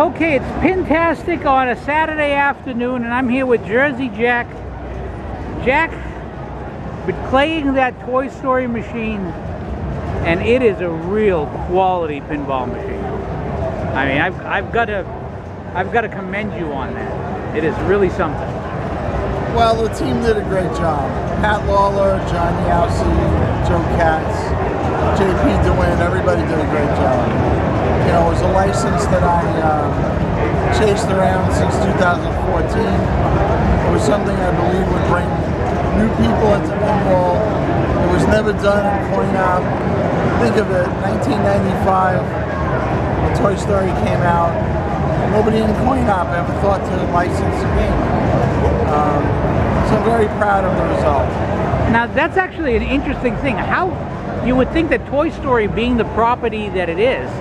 Okay, it's Pintastic on a Saturday afternoon, and I'm here with Jersey Jack. Jack, been playing that Toy Story machine, and it is a real quality pinball machine. I mean, I've got to commend you on that. It is really something. Well, the team did a great job. Pat Lawler, John Yowsey, Joe Katz, JP DeWin, everybody did a great job. You know, it was a license that I chased around since 2014. It was something I believe would bring new people into pinball. It was never done in coin-op. Think of it, 1995, when Toy Story came out, nobody in coin-op ever thought to license a game. So I'm very proud of the result. Now that's actually an interesting thing. How you would think that Toy Story, being the property that it is,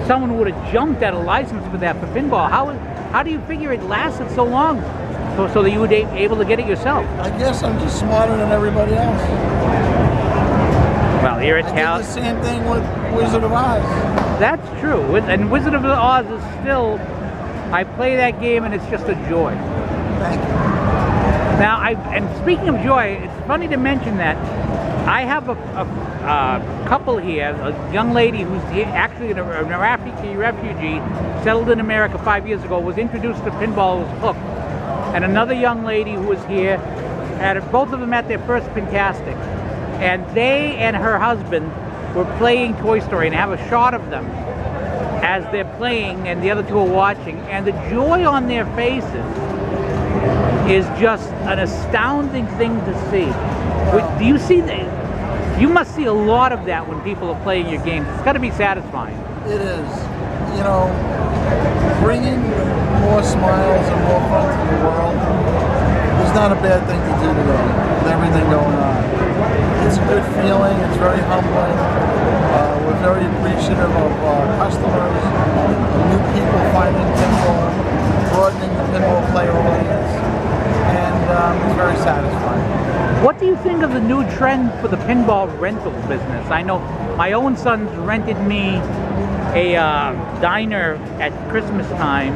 someone would have jumped at a license for that for pinball. How do you figure it lasted so long, so that you were able to get it yourself? I guess I'm just smarter than everybody else. Well, here at I did the same thing with Wizard of Oz. That's true, and Wizard of Oz is still. I play that game and it's just a joy. Thank you. Now, and speaking of joy, it's funny to mention that I have a couple here, a young lady who's actually a refugee, settled in America 5 years ago, was introduced to pinball, was hooked. And another young lady who was here, both of them at their first Pintastic. And they and her husband were playing Toy Story, and I have a shot of them as they're playing, and the other two are watching. And the joy on their faces is just an astounding thing to see. Do you see that? You must see a lot of that when people are playing your games. It's got to be satisfying. It is. You know, bringing more smiles and more fun to the world is not a bad thing to do today with everything going on. It's a good feeling. It's very humbling. We're very appreciative of customers, of new people finding pinball, broadening the pinball player audience, and it's very satisfying. What do you think of the new trend for the pinball rental business? I know my own sons rented me a diner at Christmas time,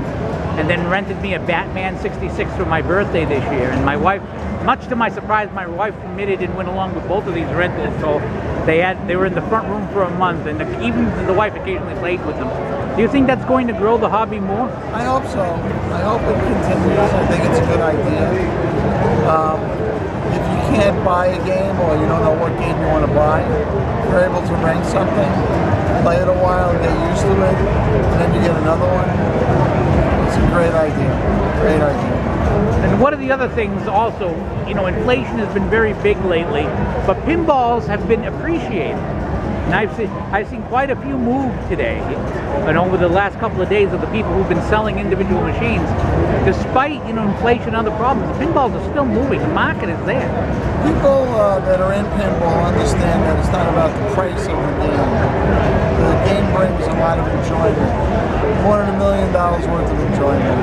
and then rented me a Batman 66 for my birthday this year. And my wife, much to my surprise, my wife committed and went along with both of these rentals. So they were in the front room for a month, and even the wife occasionally played with them. Do you think that's going to grow the hobby more? I hope so. I hope it continues. I think it's a good idea. If you can't buy a game, or you don't know what game you want to buy, you're able to rent something, play it a while, get used to it, and then you get another one. It's a great idea. Great idea. And one of the other things also, you know, inflation has been very big lately, but pinballs have been appreciated. And I've seen quite a few move today, and over the last couple of days, of the people who've been selling individual machines. Despite, you know, inflation and other problems, pinballs are still moving. The market is there. People that are in pinball understand that it's not about the price of the game. The game brings a lot of enjoyment. More than $1 million worth of enjoyment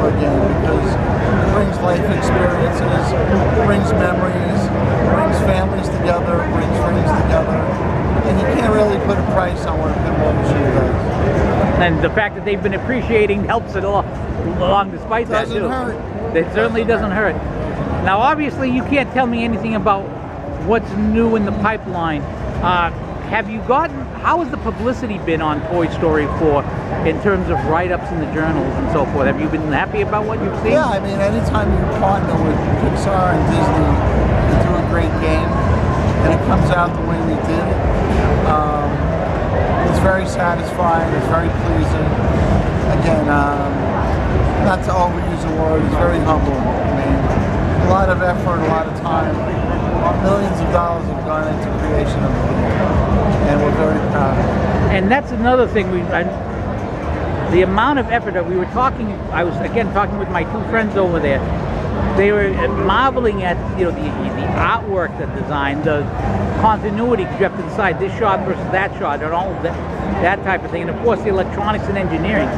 per game, because it brings life experiences, brings memories, brings families together, brings friends together. And you can't really put a price on what a pinball machine does. And the fact that they've been appreciating helps it along despite that too. Doesn't hurt. It certainly doesn't hurt. Now obviously you can't tell me anything about what's new in the pipeline. How has the publicity been on Toy Story in terms of write-ups in the journals and so forth? Have you been happy about what you've seen? Yeah, I mean, anytime you partner with Pixar and Disney to do a great game, and it comes out the way we did it, it's very satisfying, it's very pleasing. Again, not to overuse a word, it's very humbling. I mean, a lot of effort, a lot of time, millions of dollars have gone into creation of the game, and we're very proud of it. And that's another thing, the amount of effort that we were talking, I was again talking with my two friends over there. They were marveling at, you know, the artwork that designed, the continuity kept inside this shot versus that shot, and all of that type of thing, and of course the electronics and engineering.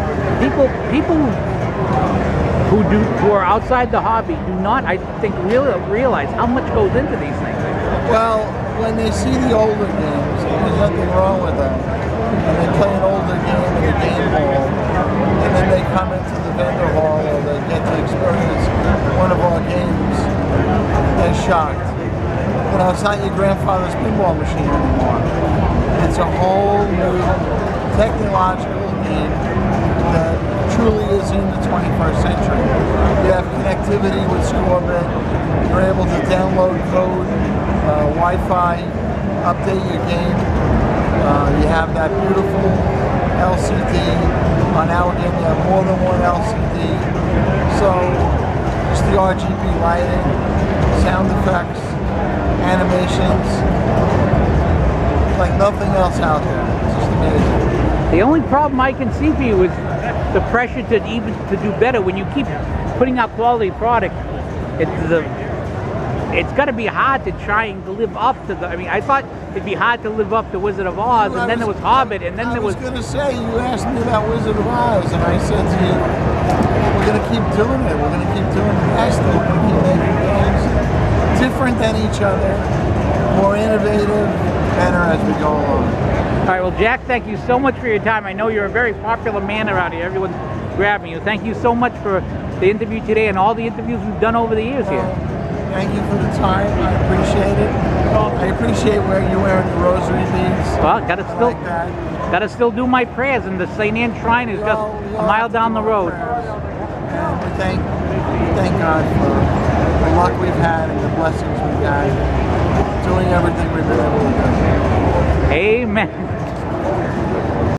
People who are outside the hobby do not, I think, really realize how much goes into these things. Well, when they see the older games, there's nothing wrong with that. And they play an older game in a game hall, and then they come It's not your grandfather's pinball machine anymore. It's a whole new technological game that truly is in the 21st century. You have connectivity with Sturbridge. You're able to download code, Wi-Fi, update your game. You have that beautiful LCD. On our game, you have more than one LCD. So, just the RGB lighting, sound effects, animations, like nothing else out there. It's just amazing. The only problem I can see for you is the pressure to do better. When you keep putting out quality product, it's got to be hard to try and live up to the. I mean, I thought it'd be hard to live up to Wizard of Oz, and then there was Hobbit, and then there was. I was going to say, you asked me about Wizard of Oz, and I said to you, we're going to keep doing it. We're going to keep doing the best. We're going to keep making games different than each other, more innovative, better as we go along. All right, well, Jack, thank you so much for your time. I know you're a very popular man around here. Everyone's grabbing you. Thank you so much for the interview today and all the interviews we've done over the years here. Thank you for the time. I appreciate it. I appreciate where you're wearing the rosary beads. Well, gotta still do my prayers, and the St. Anne Shrine is just a mile down the road. And we thank God for the luck we've had and the blessings we've had, doing everything we've been able to do. Amen.